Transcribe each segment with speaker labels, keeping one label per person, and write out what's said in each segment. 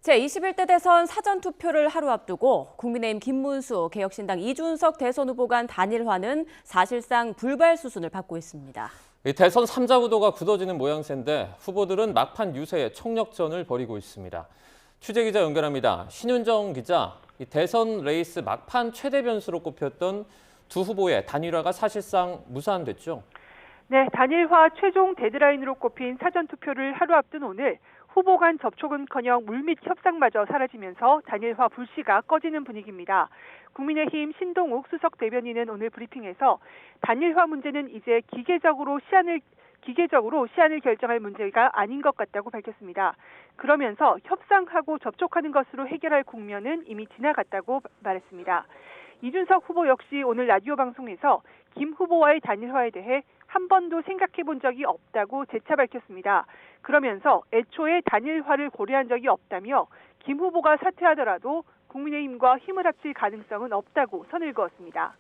Speaker 1: 제21대 대선 사전투표를 하루 앞두고 국민의힘 김문수, 개혁신당 이준석 대선 후보 간 단일화는 사실상 불발 수순을 밟고 있습니다.
Speaker 2: 대선 3자 구도가 굳어지는 모양새인데 후보들은 막판 유세에 총력전을 벌이고 있습니다. 취재기자 연결합니다. 신윤정 기자, 대선 레이스 막판 최대 변수로 꼽혔던 두 후보의 단일화가 사실상 무산됐죠?
Speaker 3: 네, 단일화 최종 데드라인으로 꼽힌 사전투표를 하루 앞둔 오늘 후보 간 접촉은커녕 물밑 협상마저 사라지면서 단일화 불씨가 꺼지는 분위기입니다. 국민의힘 신동욱 수석 대변인은 오늘 브리핑에서 단일화 문제는 이제 기계적으로 시한을 결정할 문제가 아닌 것 같다고 밝혔습니다. 그러면서 협상하고 접촉하는 것으로 해결할 국면은 이미 지나갔다고 말했습니다. 이준석 후보 역시 오늘 라디오 방송에서 김 후보와의 단일화에 대해 한 번도 생각해 본 적이 없다고 재차 밝혔습니다. 그러면서 애초에 단일화를 고려한 적이 없다며 김 후보가 사퇴하더라도 국민의힘과 힘을 합칠 가능성은 없다고 선을 그었습니다.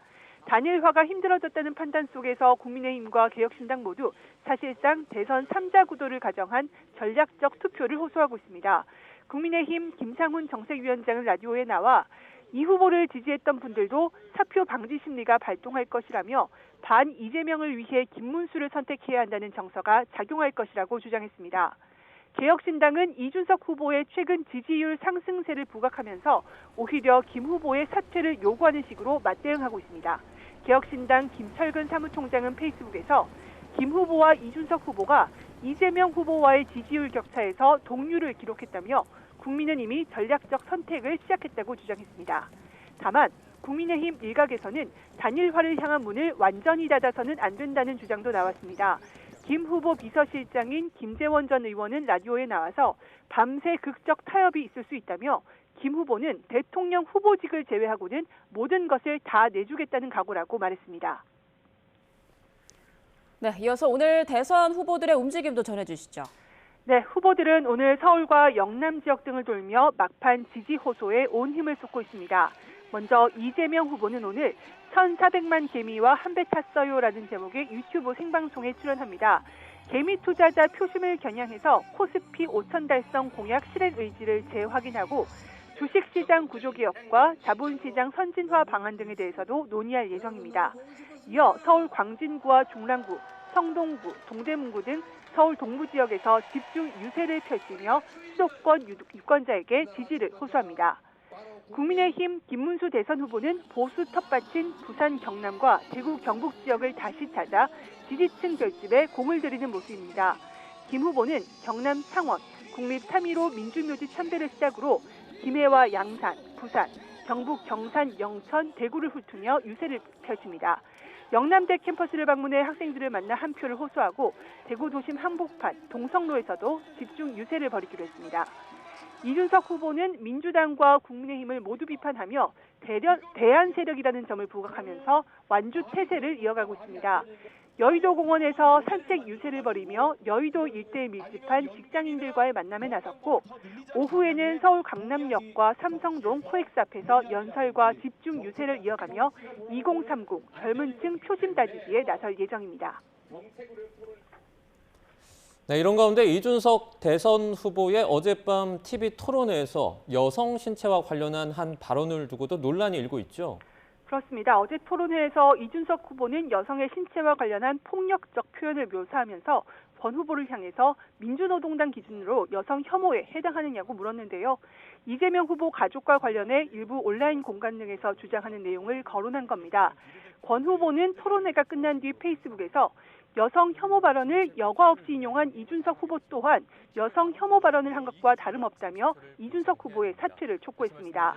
Speaker 3: 단일화가 힘들어졌다는 판단 속에서 국민의힘과 개혁신당 모두 사실상 대선 3자 구도를 가정한 전략적 투표를 호소하고 있습니다. 국민의힘 김상훈 정책위원장은 라디오에 나와 이 후보를 지지했던 분들도 사표 방지 심리가 발동할 것이라며 반 이재명을 위해 김문수를 선택해야 한다는 정서가 작용할 것이라고 주장했습니다. 개혁신당은 이준석 후보의 최근 지지율 상승세를 부각하면서 오히려 김 후보의 사퇴를 요구하는 식으로 맞대응하고 있습니다. 개혁신당 김철근 사무총장은 페이스북에서 김 후보와 이준석 후보가 이재명 후보와의 지지율 격차에서 동률을 기록했다며 국민은 이미 전략적 선택을 시작했다고 주장했습니다. 다만 국민의힘 일각에서는 단일화를 향한 문을 완전히 닫아서는 안 된다는 주장도 나왔습니다. 김 후보 비서실장인 김재원 전 의원은 라디오에 나와서 밤새 극적 타협이 있을 수 있다며 김 후보는 대통령 후보직을 제외하고는 모든 것을 다 내주겠다는 각오라고 말했습니다.
Speaker 1: 네, 이어서 오늘 대선 후보들의 움직임도 전해주시죠.
Speaker 3: 네, 후보들은 오늘 서울과 영남 지역 등을 돌며 막판 지지 호소에 온 힘을 쏟고 있습니다. 먼저 이재명 후보는 오늘 1,400만 개미와 한 배 탔어요라는 제목의 유튜브 생방송에 출연합니다. 개미 투자자 표심을 겨냥해서 코스피 5천 달성 공약 실행 의지를 재확인하고 주식시장 구조개혁과 자본시장 선진화 방안 등에 대해서도 논의할 예정입니다. 이어 서울 광진구와 중랑구, 성동구, 동대문구 등 서울 동부 지역에서 집중 유세를 펼치며 수도권 유권자에게 지지를 호소합니다. 국민의힘 김문수 대선 후보는 보수 텃밭인 부산 경남과 대구 경북 지역을 다시 찾아 지지층 결집에 공을 들이는 모습입니다. 김 후보는 경남 창원, 국립 3.15 민주묘지 참배를 시작으로 김해와 양산, 부산, 경북 경산, 영천, 대구를 훑으며 유세를 펼칩니다. 영남대 캠퍼스를 방문해 학생들을 만나 한 표를 호소하고 대구 도심 한복판, 동성로에서도 집중 유세를 벌이기로 했습니다. 이준석 후보는 민주당과 국민의힘을 모두 비판하며 대안 세력이라는 점을 부각하면서 완주 태세를 이어가고 있습니다. 여의도 공원에서 산책 유세를 벌이며 여의도 일대에 밀집한 직장인들과의 만남에 나섰고 오후에는 서울 강남역과 삼성동 코엑스 앞에서 연설과 집중 유세를 이어가며 2030 젊은 층 표심 다지기에 나설 예정입니다.
Speaker 2: 네, 이런 가운데 이준석 대선 후보의 어젯밤 TV 토론회에서 여성 신체와 관련한 한 발언을 두고도 논란이 일고 있죠.
Speaker 3: 그렇습니다. 어제 토론회에서 이준석 후보는 여성의 신체와 관련한 폭력적 표현을 묘사하면서 권 후보를 향해서 민주노동당 기준으로 여성 혐오에 해당하느냐고 물었는데요. 이재명 후보 가족과 관련해 일부 온라인 공간 등에서 주장하는 내용을 거론한 겁니다. 권 후보는 토론회가 끝난 뒤 페이스북에서 여성 혐오 발언을 여과 없이 인용한 이준석 후보 또한 여성 혐오 발언을 한 것과 다름없다며 이준석 후보의 사퇴를 촉구했습니다.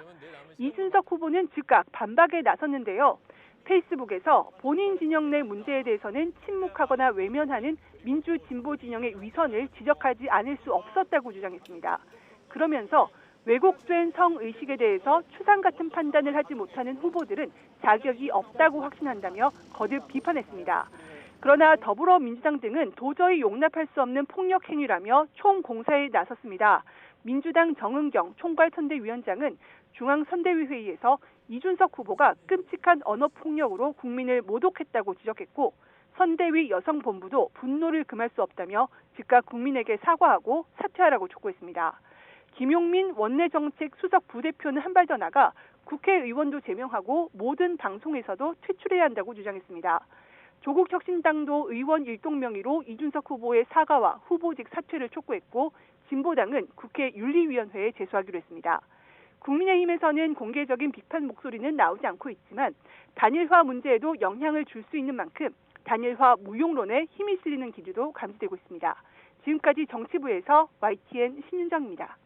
Speaker 3: 이준석 후보는 즉각 반박에 나섰는데요. 페이스북에서 본인 진영 내 문제에 대해서는 침묵하거나 외면하는 민주 진보 진영의 위선을 지적하지 않을 수 없었다고 주장했습니다. 그러면서 왜곡된 성의식에 대해서 추상 같은 판단을 하지 못하는 후보들은 자격이 없다고 확신한다며 거듭 비판했습니다. 그러나 더불어민주당 등은 도저히 용납할 수 없는 폭력 행위라며 총공사에 나섰습니다. 민주당 정은경 총괄선대위원장은 중앙선대위 회의에서 이준석 후보가 끔찍한 언어폭력으로 국민을 모독했다고 지적했고 선대위 여성본부도 분노를 금할 수 없다며 즉각 국민에게 사과하고 사퇴하라고 촉구했습니다. 김용민 원내정책 수석 부대표는 한 발 더 나가 국회의원도 제명하고 모든 방송에서도 퇴출해야 한다고 주장했습니다. 조국 혁신당도 의원 일동 명의로 이준석 후보의 사과와 후보직 사퇴를 촉구했고 진보당은 국회 윤리위원회에 제소하기로 했습니다. 국민의힘에서는 공개적인 비판 목소리는 나오지 않고 있지만 단일화 문제에도 영향을 줄 수 있는 만큼 단일화 무용론에 힘이 실리는 기류도 감지되고 있습니다. 지금까지 정치부에서 YTN 신윤정입니다.